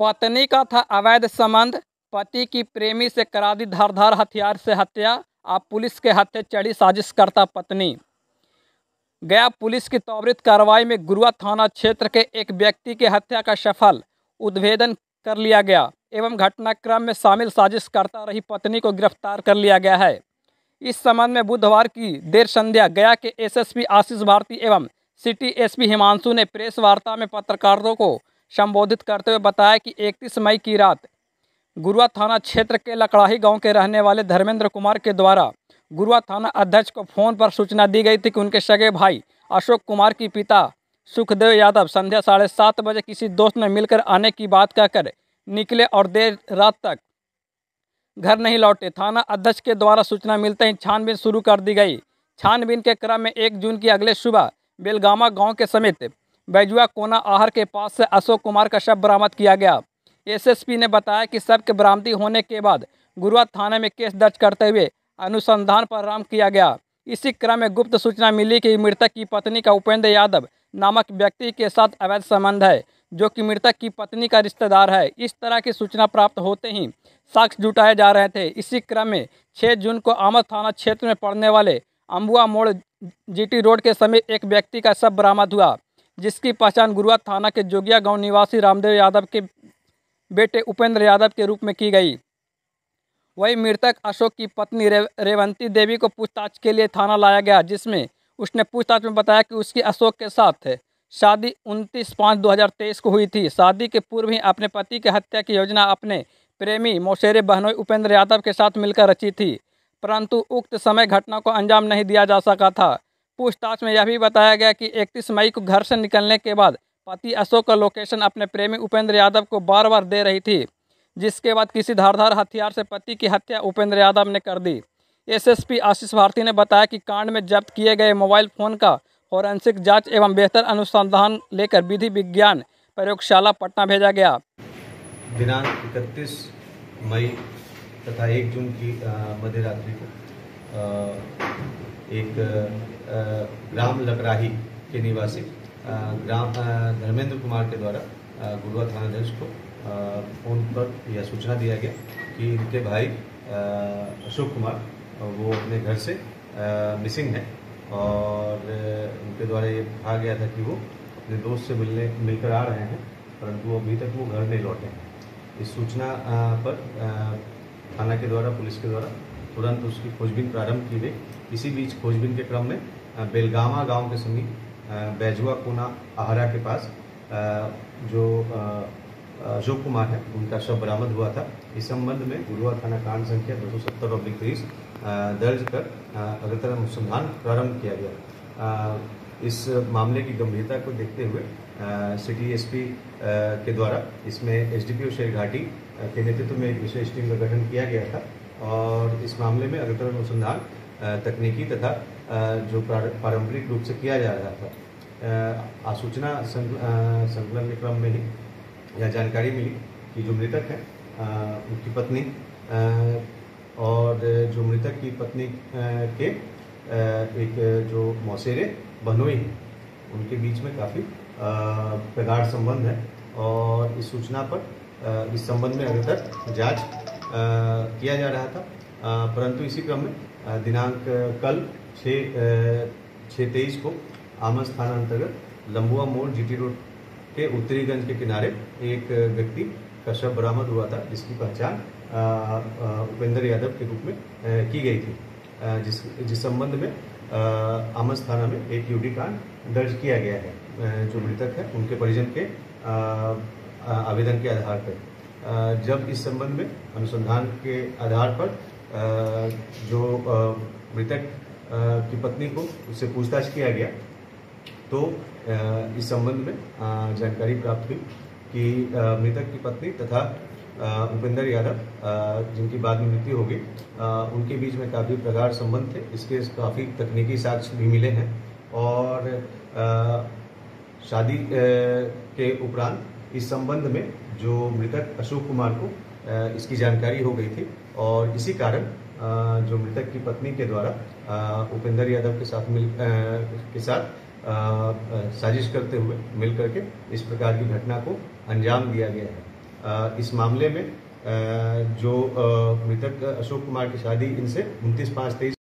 पत्नी का था अवैध संबंध, पति की प्रेमी से करा दी धारदार हथियार से हत्या। अब पुलिस के हत्थे चढ़ी साजिश करता पत्नी। गया पुलिस की त्वरित कार्रवाई में गुरुआ थाना क्षेत्र के एक व्यक्ति की हत्या का सफल उद्भेदन कर लिया गया एवं घटनाक्रम में शामिल साजिश करता रही पत्नी को गिरफ्तार कर लिया गया है। इस संबंध में बुधवार की देर संध्या गया के एसएसपी आशीष भारती एवं सिटी एसपी हिमांशु ने प्रेस वार्ता में पत्रकारों को संबोधित करते हुए बताया कि 31 मई की रात गुरुआ थाना क्षेत्र के लकड़ाही गांव के रहने वाले धर्मेंद्र कुमार के द्वारा गुरुआ थाना अध्यक्ष को फोन पर सूचना दी गई थी कि उनके सगे भाई अशोक कुमार की पिता सुखदेव यादव संध्या 7:30 बजे किसी दोस्त ने मिलकर आने की बात कहकर निकले और देर रात तक घर नहीं लौटे। थाना अध्यक्ष के द्वारा सूचना मिलते ही छानबीन शुरू कर दी गई। छानबीन के क्रम में 1 जून की अगले सुबह बेलगामा गांव के समेत बैजुआ कोना आहर के पास से अशोक कुमार का शव बरामद किया गया। एसएसपी ने बताया कि शव के बरामदी होने के बाद गुरुआ थाने में केस दर्ज करते हुए अनुसंधान प्रारंभ किया गया। इसी क्रम में गुप्त सूचना मिली कि मृतक की पत्नी का उपेंद्र यादव नामक व्यक्ति के साथ अवैध संबंध है, जो कि मृतक की पत्नी का रिश्तेदार है। इस तरह की सूचना प्राप्त होते ही साक्ष्य जुटाए जा रहे थे। इसी क्रम में 6 जून को आमद थाना क्षेत्र में पड़ने वाले अम्बुआ मोड़ जीटी रोड के समीप एक व्यक्ति का शव बरामद हुआ, जिसकी पहचान गुरुआ थाना के जोगिया गांव निवासी रामदेव यादव के बेटे उपेंद्र यादव के रूप में की गई। वही मृतक अशोक की पत्नी रेवंती देवी को पूछताछ के लिए थाना लाया गया, जिसमें उसने पूछताछ में बताया कि उसकी अशोक के साथ शादी 29/5/2023 को हुई थी। शादी के पूर्व ही अपने पति की हत्या की योजना अपने प्रेमी मौसेरे बहनोई उपेंद्र यादव के साथ मिलकर रची थी, परंतु उक्त समय घटना को अंजाम नहीं दिया जा सका था। पूछताछ में यह भी बताया गया कि 31 मई को घर से निकलने के बाद पति अशोक का लोकेशन अपने प्रेमी उपेंद्र यादव को बार बार दे रही थी, जिसके बाद किसी धारदार हथियार से पति की हत्या उपेंद्र यादव ने कर दी। एसएसपी आशीष भारती ने बताया कि कांड में जब्त किए गए मोबाइल फोन का फॉरेंसिक जांच एवं बेहतर अनुसंधान लेकर विधि विज्ञान प्रयोगशाला पटना भेजा गया। दिनांक 31 मई तथा 1 जून की मध्य रात्रि को एक ग्राम लकड़ाही के निवासी ग्राम धर्मेंद्र कुमार के द्वारा गुरुआ थानाध्यक्ष को फोन पर यह सूचना दिया गया कि इनके भाई अशोक कुमार वो अपने घर से मिसिंग है और उनके द्वारा ये कहा गया था कि वो अपने दोस्त से मिलकर आ रहे हैं, परंतु अभी तक वो घर नहीं लौटे हैं। इस सूचना पर थाना के द्वारा पुलिस के द्वारा तुरंत उसकी खोजबीन प्रारंभ की गई। इसी बीच खोजबीन के क्रम में बेलगामा गांव के समीप बैजुआ कोना आहरा के पास जो अशोक कुमार है उनका शव बरामद हुआ था। इस संबंध में गुरुआ थाना कांड संख्या 270/23 दर्ज कर अग्रतर अनुसंधान प्रारंभ किया गया। इस मामले की गंभीरता को देखते हुए सिटी एसपी के द्वारा इसमें एसडीपीओ शेरघाटी के नेतृत्व में एक विशेष टीम का गठन किया गया था और इस मामले में अग्रतर अनुसंधान तकनीकी तथा जो पारंपरिक रूप से किया जा रहा था। आसूचना संकलन के क्रम में ही यह जानकारी मिली कि जो मृतक है उनकी पत्नी और जो मृतक की पत्नी के एक जो मौसेरे बहनोई हैं उनके बीच में काफ़ी प्रगाढ़ संबंध है और इस सूचना पर इस संबंध में अभी तक जांच किया जा रहा था, परंतु इसी क्रम में दिनांक कल 6/23 को आमस थाना अंतर्गत लंबुआ मोड़ जीटी रोड के उत्तरीगंज के किनारे एक व्यक्ति का शव बरामद हुआ था, जिसकी पहचान उपेंद्र यादव के रूप में की गई थी, जिस संबंध में आमस थाना में एक यूडी कांड दर्ज किया गया है। जो मृतक है उनके परिजन के आवेदन के आधार पर जब इस संबंध में अनुसंधान के आधार पर जो मृतक की पत्नी को उससे पूछताछ किया गया तो इस संबंध में जानकारी प्राप्त हुई कि मृतक की पत्नी तथा उपेंद्र यादव जिनकी बाद में मृत्यु हो गई उनके बीच में काफ़ी प्रगाढ़ संबंध थे। इसके काफ़ी तकनीकी साक्ष्य भी मिले हैं और शादी के उपरांत इस संबंध में जो मृतक अशोक कुमार को इसकी जानकारी हो गई थी और इसी कारण जो मृतक की पत्नी के द्वारा उपेंद्र यादव के साथ साजिश करते हुए मिल करके इस प्रकार की घटना को अंजाम दिया गया है। इस मामले में जो मृतक अशोक कुमार की शादी इनसे 29/5/23